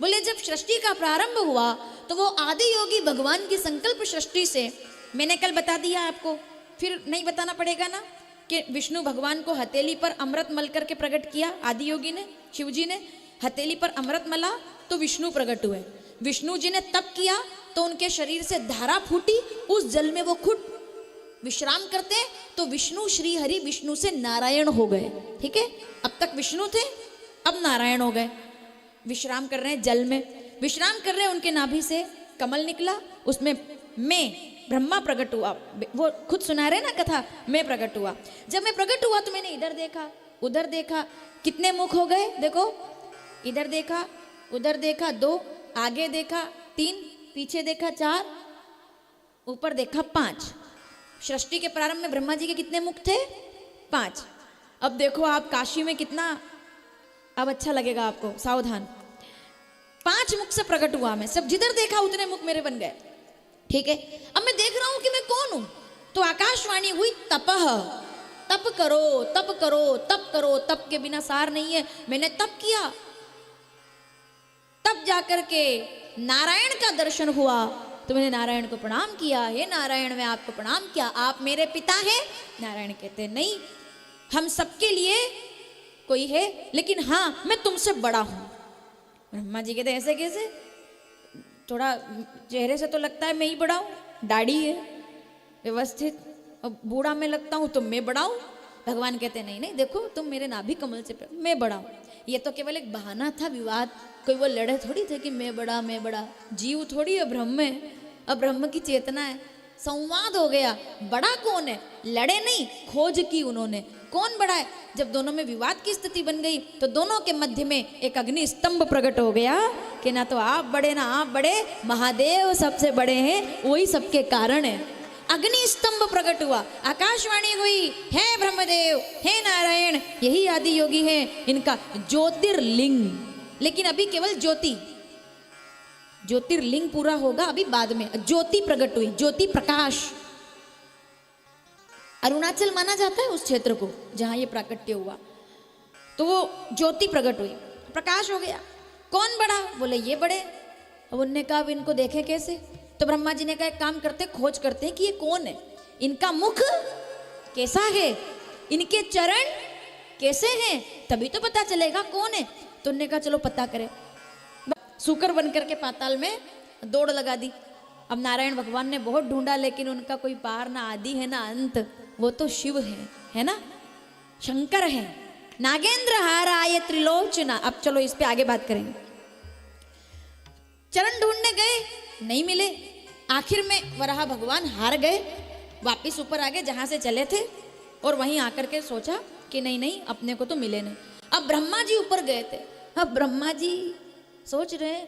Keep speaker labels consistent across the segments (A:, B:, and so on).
A: बोले जब सृष्टि का प्रारंभ हुआ तो वो आदि योगी भगवान की संकल्प सृष्टि से, मैंने कल बता दिया आपको, फिर नहीं बताना पड़ेगा ना, कि विष्णु भगवान को हथेली पर अमृत मल करके प्रकट किया आदि योगी ने, शिव जी ने हथेली पर अमृत मला तो विष्णु प्रकट हुए। विष्णु जी ने तप किया तो उनके शरीर से धारा फूटी, उस जल में वो खुद विश्राम करते तो विष्णु श्री हरि विष्णु से नारायण हो गए। ठीक है, अब तक विष्णु थे, अब नारायण हो गए। विश्राम कर रहे हैं जल में, विश्राम कर रहे हैं, उनके नाभि से कमल निकला, उसमें मैं ब्रह्मा प्रकट हुआ। वो खुद सुना रहे ना कथा, मैं प्रकट हुआ। जब मैं प्रकट हुआ तो मैंने इधर देखा उधर देखा, कितने मुख हो गए देखो, इधर देखा उधर देखा 2, आगे देखा 3, पीछे देखा 4, ऊपर देखा 5। सृष्टि के प्रारंभ में ब्रह्मा जी के कितने मुख थे? 5। अब देखो आप काशी में कितना, अब अच्छा लगेगा आपको, सावधान। 5 मुख से प्रकट हुआ मैं, सब जिधर देखा उतने मुख मेरे बन गए। ठीक है, अब मैं देख रहा हूं कि मैं कौन हूं, तो आकाशवाणी हुई तपह, तप करो तप करो तप करो, तप के बिना सार नहीं है। मैंने तप किया, तब जाकर के नारायण का दर्शन हुआ, तो मैंने नारायण को प्रणाम किया, हे नारायण मैं आपको प्रणाम किया, आप मेरे पिता हैं? नारायण कहते नहीं, हम सबके लिए कोई है, लेकिन हाँ मैं तुमसे बड़ा हूं। ब्रह्मा जी कहते ऐसे कैसे, थोड़ा चेहरे से तो लगता है मैं ही बड़ा हूं, दाढ़ी है व्यवस्थित, अब बूढ़ा मैं लगता हूं तो मैं बड़ा हूं। भगवान कहते नहीं नहीं, देखो तुम मेरे नाभि कमल से मैं बड़ा हूं। ये तो केवल एक बहाना था, विवाद, कोई वो लड़े थोड़ी थे कि मैं बड़ा, जीव थोड़ी है, ब्रह्म है, अब ब्रह्म की चेतना है। संवाद हो गया, बड़ा कौन है, लड़े नहीं, खोज की उन्होंने, कौन बड़ा है। जब दोनों में विवाद की स्थिति बन गई तो दोनों के मध्य में एक अग्नि स्तंभ प्रकट हो गया कि ना तो आप बड़े ना आप बड़े, महादेव सबसे बड़े हैं, वही सबके कारण है। अग्नि स्तंभ प्रकट हुआ, आकाशवाणी हुई, हे ब्रह्मदेव हे नारायण, यही आदि योगी हैं, इनका ज्योतिर्लिंग। लेकिन अभी केवल ज्योति, ज्योतिर्लिंग पूरा होगा अभी बाद में। ज्योति प्रकट हुई, ज्योति प्रकाश। अरुणाचल माना जाता है उस क्षेत्र को जहां ये प्राकट्य हुआ, तो वो ज्योति प्रकट हुई, प्रकाश हो गया। कौन बड़ा, बोले ये बड़े। अब उनने कहा अब इनको देखें कैसे, तो ब्रह्मा जी ने कहा एक काम करते, खोज करते हैं कि ये कौन है, इनका मुख कैसा है, इनके चरण कैसे हैं, तभी तो पता चलेगा कौन है। तो उनने कहा चलो पता करें। सूकर बन करके पाताल में दौड़ लगा दी। अब नारायण भगवान ने बहुत ढूंढा, लेकिन उनका कोई पार ना आदि है ना अंत, वो तो शिव है ना, शंकर है। नागेंद्र हाराय त्रिलोचना। अब चलो इस पे आगे बात करेंगे। चरण ढूंढने गए, नहीं मिले, आखिर में वराह भगवान हार गए, वापिस ऊपर आ गए जहां से चले थे, और वहीं आकर के सोचा कि नहीं नहीं अपने को तो मिले नहीं। अब ब्रह्मा जी ऊपर गए थे, अब ब्रह्मा जी सोच रहे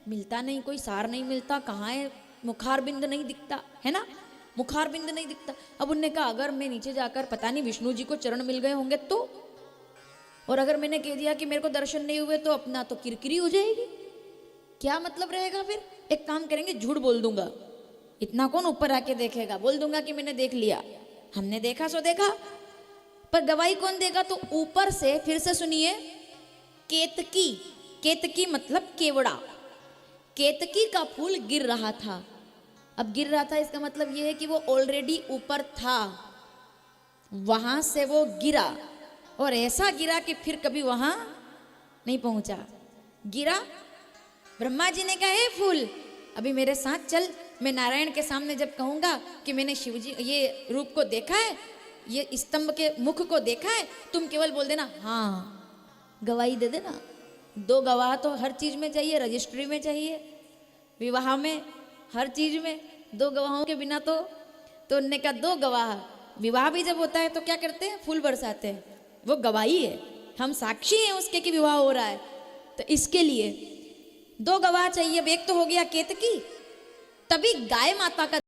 A: मिलता नहीं, कोई सार नहीं मिलता, कहाँ है, मुखार बिंद नहीं दिखता है ना, मुखार बिंद नहीं दिखता। अब उनने कहा अगर मैं नीचे जाकर पता नहीं विष्णु जी को चरण मिल गए होंगे तो, और अगर मैंने कह दिया कि मेरे को दर्शन नहीं हुए तो अपना तो किरकिरी हो जाएगी, क्या मतलब रहेगा। फिर एक काम करेंगे, झूठ बोल दूंगा, इतना कौन ऊपर आके देखेगा, बोल दूंगा कि मैंने देख लिया, हमने देखा सो देखा, पर गवाही कौन देगा। तो ऊपर से फिर से सुनिए, केतकी, केतकी मतलब केवड़ा, केतकी का फूल गिर रहा था। अब गिर रहा था इसका मतलब यह है कि वो ऑलरेडी ऊपर था, वहां से वो गिरा, और ऐसा गिरा कि फिर कभी वहां नहीं पहुंचा, गिरा। ब्रह्मा जी ने कहा हे फूल अभी मेरे साथ चल, मैं नारायण के सामने जब कहूंगा कि मैंने शिवजी ये रूप को देखा है, ये स्तंभ के मुख को देखा है, तुम केवल बोल देना हाँ, गवाही दे देना। 2 गवाह तो हर चीज में चाहिए, रजिस्ट्री में चाहिए, विवाह में, हर चीज में 2 गवाहों के बिना तो उनने कहा 2 गवाह। विवाह भी जब होता है तो क्या करते हैं, फूल बरसाते हैं, वो गवाही है, हम साक्षी हैं उसके कि विवाह हो रहा है, तो इसके लिए 2 गवाह चाहिए। अब एक तो हो गया केतकी, तभी गाय माता का